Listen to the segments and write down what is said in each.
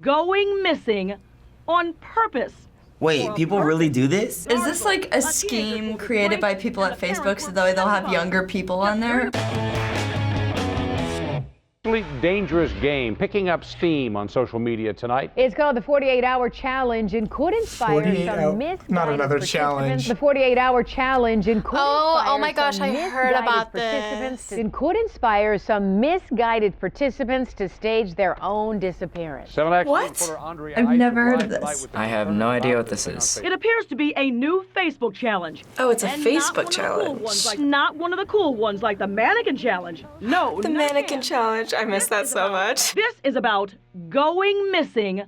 going missing on purpose. Wait, people really do this? Is this like a scheme created by people at Facebook so that they'll have younger people on there? Dangerous game picking up steam on social media tonight. It's called the 48-hour challenge and could inspire some misguided not another challenge. The 48-hour challenge and could oh my gosh, I heard about this. And could inspire some misguided participants to stage their own disappearance. What? I've never heard of this. I have no idea what this is. It appears to be a new Facebook challenge. Oh, it's a And Facebook challenge. Not one of the cool ones like the mannequin challenge. No. The mannequin challenge. I miss that so much. This is about going missing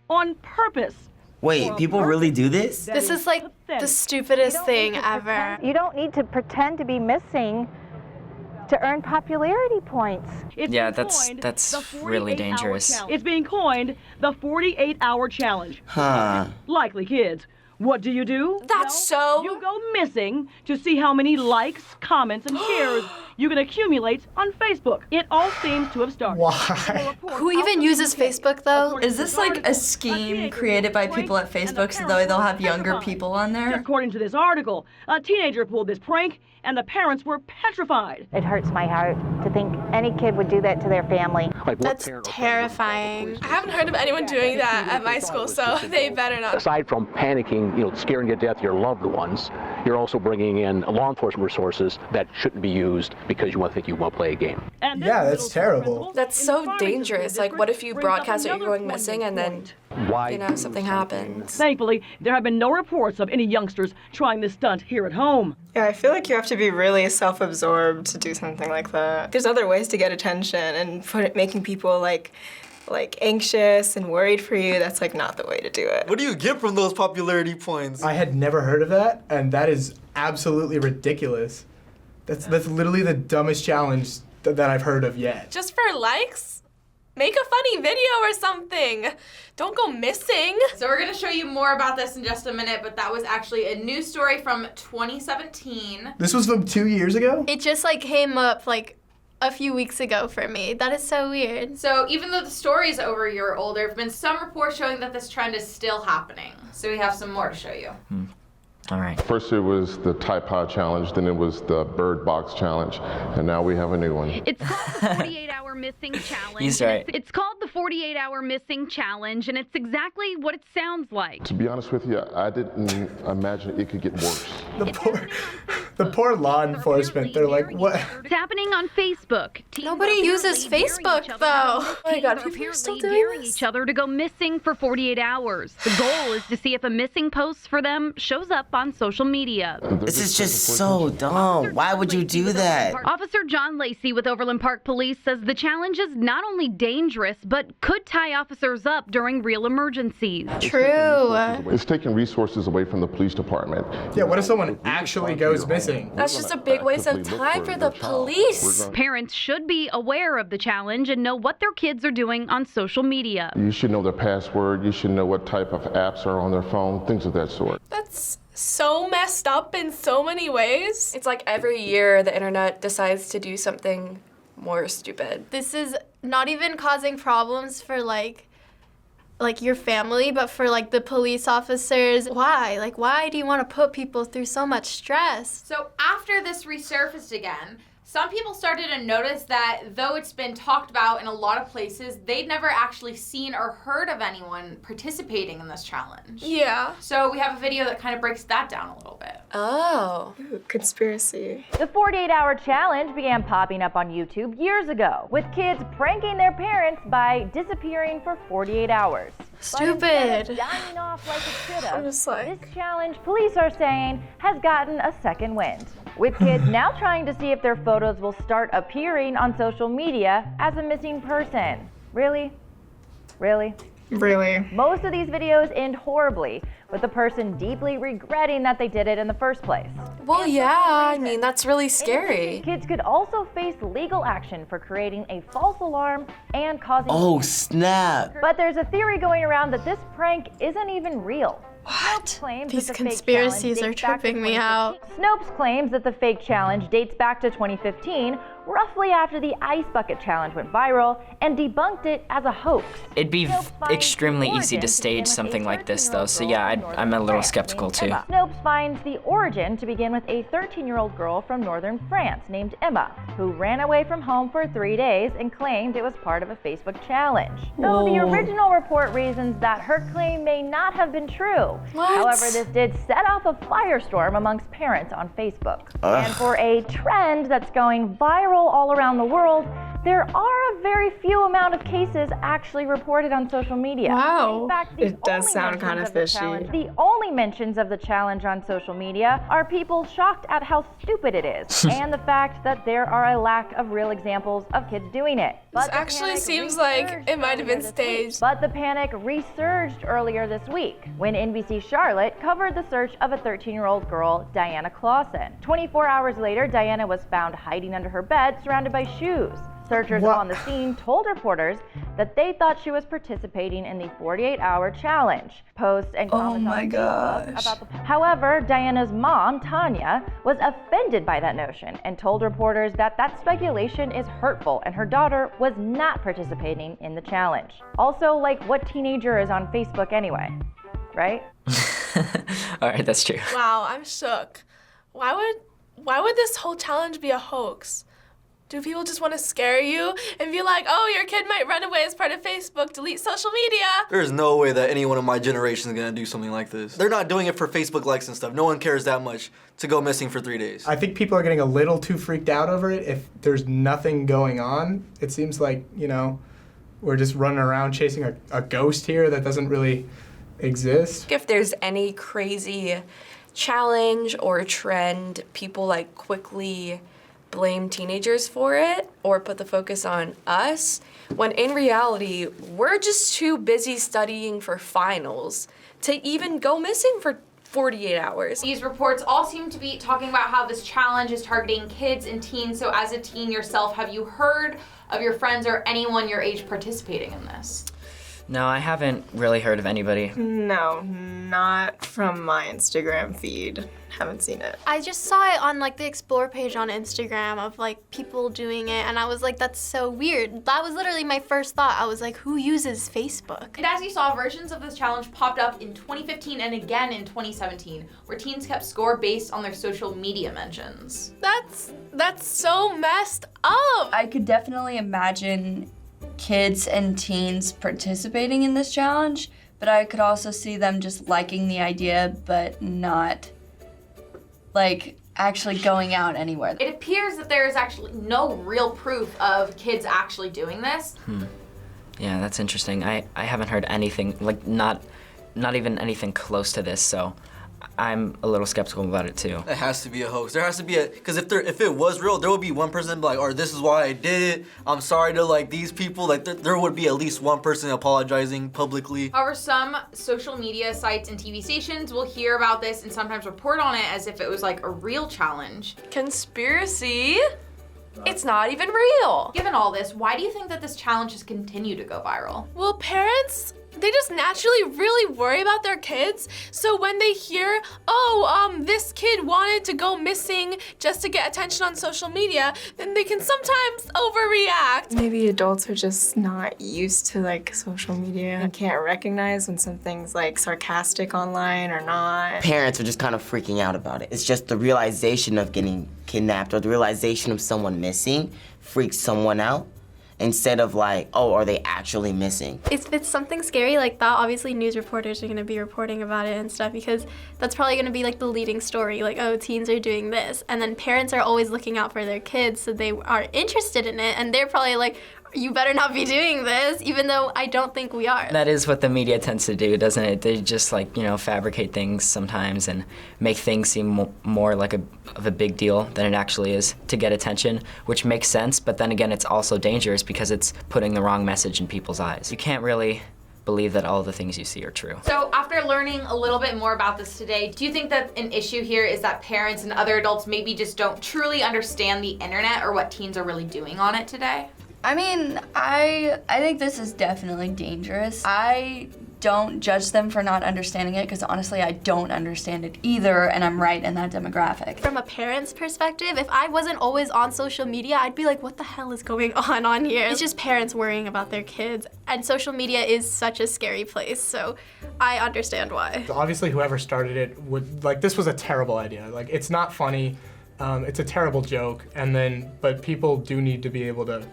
on purpose. Wait, people really do this? This is like the stupidest thing ever. You don't need to pretend to be missing to earn popularity points. Yeah, that's really dangerous. It's being coined the 48-hour challenge. Huh. Likely kids. What do? That's so... You go missing to see how many likes, comments, and shares you can accumulate on Facebook. It all seems to have started. Why? Who even uses Facebook though? Is this like a scheme created by people at Facebook so that they'll have younger people on there? According to this article, a teenager pulled this prank and the parents were petrified. It hurts my heart to think any kid would do that to their family. That's terrifying. I haven't heard of anyone doing that at my school, so they better not. Aside from panicking, scaring to death your loved ones, you're also bringing in law enforcement resources that shouldn't be used because you want to play a game. Yeah, that's terrible. That's so dangerous. Like, what if you broadcast that you're going missing and then, something happens? Thankfully, there have been no reports of any youngsters trying this stunt here at home. Yeah, I feel like you have to be really self-absorbed to do something like that. There's other ways to get attention, and making people like anxious and worried for you, that's like not the way to do it. What do you get from those popularity points? I had never heard of that, and that is absolutely ridiculous. That's literally the dumbest challenge that I've heard of yet. Just for likes? Make a funny video or something. Don't go missing. So we're gonna show you more about this in just a minute, but that was actually a news story from 2017. This was from 2 years ago? It just came up a few weeks ago for me. That is so weird. So even though the story is over a year old, there have been some reports showing that this trend is still happening. So we have some more to show you. All right. First it was the Tide Pod Challenge, then it was the Bird Box Challenge, and now we have a new one. It's called the 48-hour missing challenge. He's right. It's called the 48-hour missing challenge, and it's exactly what it sounds like. To be honest with you, I didn't imagine it could get worse. The poor law enforcement, they're like, what? It's happening on Facebook. Nobody uses Facebook, though. Oh my God, people are still doing daring this? each other to go missing for 48 hours. The goal is to see if a missing post for them shows up on social media. This is just so dumb. Why would you do that? Officer John Lacey with Overland Park Police says the challenge is not only dangerous, but could tie officers up during real emergencies. True. It's taking resources away from the police department. Yeah, what if someone actually goes missing? That's just a big waste of time for the police. Parents should be aware of the challenge and know what their kids are doing on social media. You should know their password, you should know what type of apps are on their phone, things of that sort. That's so messed up in so many ways. It's like every year the internet decides to do something more stupid. This is not even causing problems for like your family, but for the police officers. Why? Why do you want to put people through so much stress? So after this resurfaced again, some people started to notice that though it's been talked about in a lot of places, they'd never actually seen or heard of anyone participating in this challenge. Yeah. So we have a video that kind of breaks that down a little bit. Oh. Ooh, conspiracy. The 48-hour challenge began popping up on YouTube years ago, with kids pranking their parents by disappearing for 48 hours. Stupid. Dying off like it should have. I'm just like... This challenge, police are saying, has gotten a second wind, with kids now trying to see if their photos will start appearing on social media as a missing person. Really? Really? Really? Most of these videos end horribly, with the person deeply regretting that they did it in the first place. Well, yeah, I mean, that's really scary. Kids could also face legal action for creating a false alarm and causing... Oh, snap. But there's a theory going around that this prank isn't even real. What? Claims These that the fake conspiracies challenge are dates back to tripping me out. 2015. Snopes claims that the fake challenge dates back to 2015, roughly after the Ice Bucket Challenge went viral and debunked it as a hoax. It'd be extremely easy to stage something like this, though, so yeah, I'm a little skeptical too. Snopes finds the origin to begin with a 13-year-old girl from northern France named Emma, who ran away from home for 3 days and claimed it was part of a Facebook challenge. Though the original report reasons that her claim may not have been true. However, this did set off a firestorm amongst parents on Facebook. And for a trend that's going viral all around the world, there are a very few amount of cases actually reported on social media. Wow. In fact, It does sound kind of fishy. The only mentions of the challenge on social media are people shocked at how stupid it is and the fact that there are a lack of real examples of kids doing it. This actually seems like it might have been staged. But the panic resurged earlier this week when NBC Charlotte covered the search of a 13-year-old girl, Diana Clausen. 24 hours later, Diana was found hiding under her bed surrounded by shoes. Searchers on the scene told reporters that they thought she was participating in the 48-hour challenge. Posts and comments on Facebook about However, Diana's mom, Tanya, was offended by that notion and told reporters that that speculation is hurtful and her daughter was not participating in the challenge. Also, like, what teenager is on Facebook anyway, right? All right, that's true. Wow, I'm shook. Why would this whole challenge be a hoax? Do people just want to scare you and be like, oh, your kid might run away as part of Facebook, delete social media? There's no way that anyone in my generation is gonna do something like this. They're not doing it for Facebook likes and stuff. No one cares that much to go missing for 3 days. I think people are getting a little too freaked out over it. If there's nothing going on, it seems like, you know, we're just running around chasing a ghost here that doesn't really exist. If there's any crazy challenge or trend, people like quickly blame teenagers for it or put the focus on us, when in reality, we're just too busy studying for finals to even go missing for 48 hours. These reports all seem to be talking about how this challenge is targeting kids and teens. So as a teen yourself, have you heard of your friends or anyone your age participating in this? No, I haven't really heard of anybody. No, not from my Instagram feed. Haven't seen it. I just saw it on like the Explore page on Instagram of like people doing it, and I was like, that's so weird. That was literally my first thought. I was like, who uses Facebook? And as you saw, versions of this challenge popped up in 2015 and again in 2017, where teens kept score based on their social media mentions. That's so messed up. I could definitely imagine kids and teens participating in this challenge, but I could also see them just liking the idea but not like actually going out anywhere. It appears that there is actually no real proof of kids actually doing this. Yeah, that's interesting. I haven't heard anything, like not even anything close to this, so I'm a little skeptical about it too. It has to be a hoax. There has to be because if it was real, there would be one person be like, "Oh, this is why I did it. I'm sorry to like these people." Like there would be at least one person apologizing publicly. However, some social media sites and TV stations will hear about this and sometimes report on it as if it was like a real challenge. Conspiracy? It's not even real. Given all this, why do you think that this challenge has continued to go viral? Well, parents, they just naturally really worry about their kids. So when they hear, this kid wanted to go missing just to get attention on social media, then they can sometimes overreact. Maybe adults are just not used to like social media and can't recognize when something's like sarcastic online or not. Parents are just kind of freaking out about it. It's just the realization of getting kidnapped or the realization of someone missing freaks someone out. Instead of like, oh, are they actually missing? If it's something scary like that, obviously news reporters are gonna be reporting about it and stuff because that's probably gonna be like the leading story, like, oh, teens are doing this. And then parents are always looking out for their kids, so they are interested in it, and they're probably like, you better not be doing this, even though I don't think we are. That is what the media tends to do, doesn't it? They just like, fabricate things sometimes and make things seem more like of a big deal than it actually is to get attention, which makes sense, but then again, it's also dangerous because it's putting the wrong message in people's eyes. You can't really believe that all the things you see are true. So after learning a little bit more about this today, do you think that an issue here is that parents and other adults maybe just don't truly understand the internet or what teens are really doing on it today? I mean, I think this is definitely dangerous. I don't judge them for not understanding it, because honestly, I don't understand it either, and I'm right in that demographic. From a parent's perspective, if I wasn't always on social media, I'd be like, what the hell is going on here? It's just parents worrying about their kids, and social media is such a scary place, so I understand why. Obviously, whoever started it would, like, this was a terrible idea. Like, it's not funny, it's a terrible joke, but people do need to be able to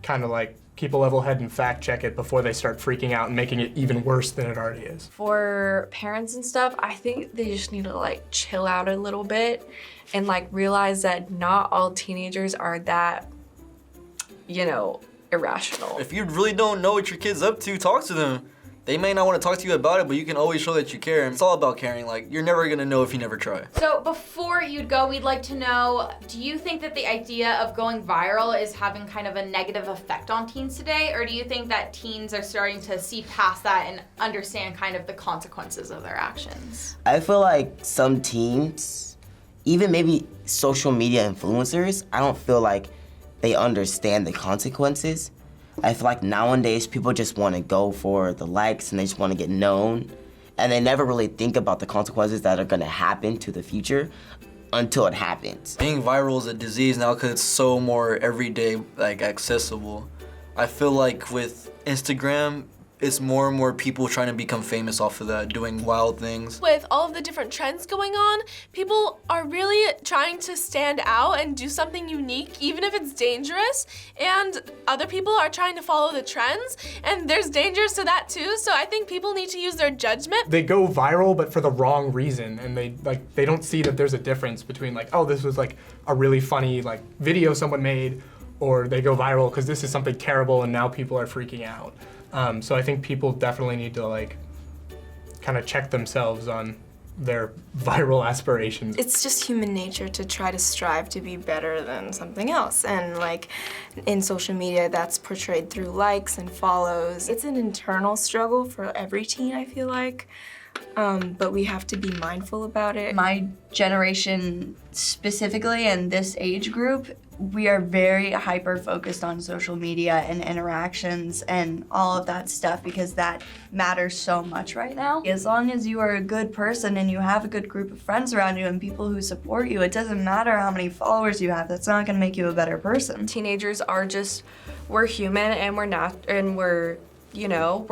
kind of like keep a level head and fact check it before they start freaking out and making it even worse than it already is. For parents and stuff, I think they just need to like chill out a little bit and like realize that not all teenagers are that, irrational. If you really don't know what your kid's up to, talk to them. They may not want to talk to you about it, but you can always show that you care. And it's all about caring. Like, you're never gonna know if you never try. So before you'd go, we'd like to know, do you think that the idea of going viral is having kind of a negative effect on teens today? Or do you think that teens are starting to see past that and understand kind of the consequences of their actions? I feel like some teens, even maybe social media influencers, I don't feel like they understand the consequences. I feel like nowadays people just want to go for the likes and they just want to get known, and they never really think about the consequences that are going to happen to the future until it happens. Being viral is a disease now because it's so more everyday, like, accessible. I feel like with Instagram, it's more and more people trying to become famous off of that, doing wild things. With all of the different trends going on, people are really trying to stand out and do something unique, even if it's dangerous, and other people are trying to follow the trends, and there's dangers to that too, so I think people need to use their judgment. They go viral, but for the wrong reason, and they don't see that there's a difference between like, oh, this was like a really funny like video someone made, or they go viral because this is something terrible and now people are freaking out. So I think people definitely need to like kind of check themselves on their viral aspirations. It's just human nature to try to strive to be better than something else. And like in social media, that's portrayed through likes and follows. It's an internal struggle for every teen, I feel like. But we have to be mindful about it. My generation specifically, and this age group, we are very hyper-focused on social media and interactions and all of that stuff because that matters so much right now. As long as you are a good person and you have a good group of friends around you and people who support you, it doesn't matter how many followers you have. That's not gonna make you a better person. Teenagers are just, we're human and we're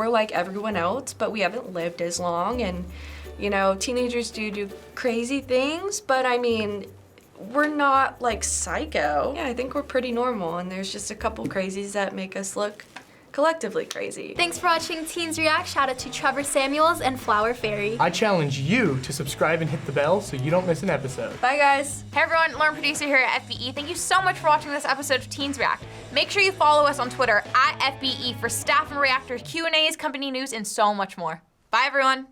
like everyone else, but we haven't lived as long, and teenagers do crazy things, but I mean, we're not like psycho. Yeah, I think we're pretty normal, and there's just a couple crazies that make us look collectively crazy. Thanks for watching Teens React. Shout out to Trevor Samuels and Flower Fairy. I challenge you to subscribe and hit the bell so you don't miss an episode. Bye guys. Hey everyone, Lauren, producer here at FBE. Thank you so much for watching this episode of Teens React. Make sure you follow us on Twitter at FBE for staff and reactors, Q&As, company news, and so much more. Bye everyone.